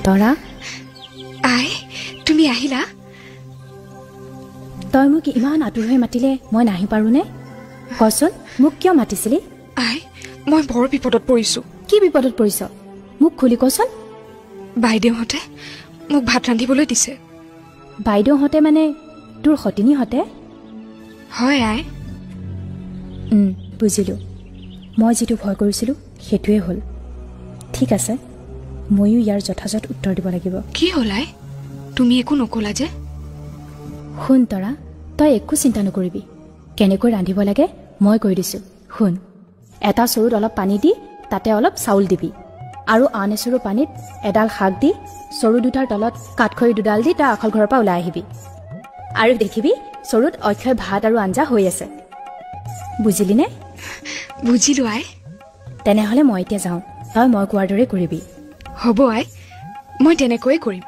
তৰা আই তুমি আহিলা তই মোক ইমান আতুৰ হৈ মাতিলে মই নাহি পাৰোঁনে কচোন মোক কিয় মাতিছিলি আই মই বৰ বিপদত পৰিছো কি বিপদত পৰিছ মোক খুলি কচোন বাইদেউহঁতে মোক ভাত ৰান্ধিবলৈ দিছে বাইদেউহঁতে মানে তোৰ সতিনীহঁতে হয় আই বুজিলোঁ মই যিটো ভয় কৰিছিলোঁ সেইটোৱে হ'ল ঠিক আছে ময়ো ইয়াৰ যথাযথ উত্তৰ দিব লাগিব কি হ'ল আই তুমি একো নকলা যে শুন তৰা তই একো চিন্তা নকৰিবি কেনেকৈ ৰান্ধিব লাগে মই কৈ দিছোঁ শুন এটা চৰুত অলপ পানী দি তাতে অলপ চাউল দিবি আৰু আন এচৰু পানীত এডাল শাক দি চৰু দুটাৰ তলত কাঠখৰি দুডাল দি তাৰ আখল ঘৰৰ পৰা ওলাই আহিবি আৰু দেখিবি চৰুত অক্ষয় ভাত আৰু আঞ্জা হৈ আছে বুজিলিনে বুজিলো আই তেনেহ'লে মই এতিয়া যাওঁ তই মই কোৱাৰ দৰে কৰিবি হ'ব আই মই তেনেকৈয়ে কৰিম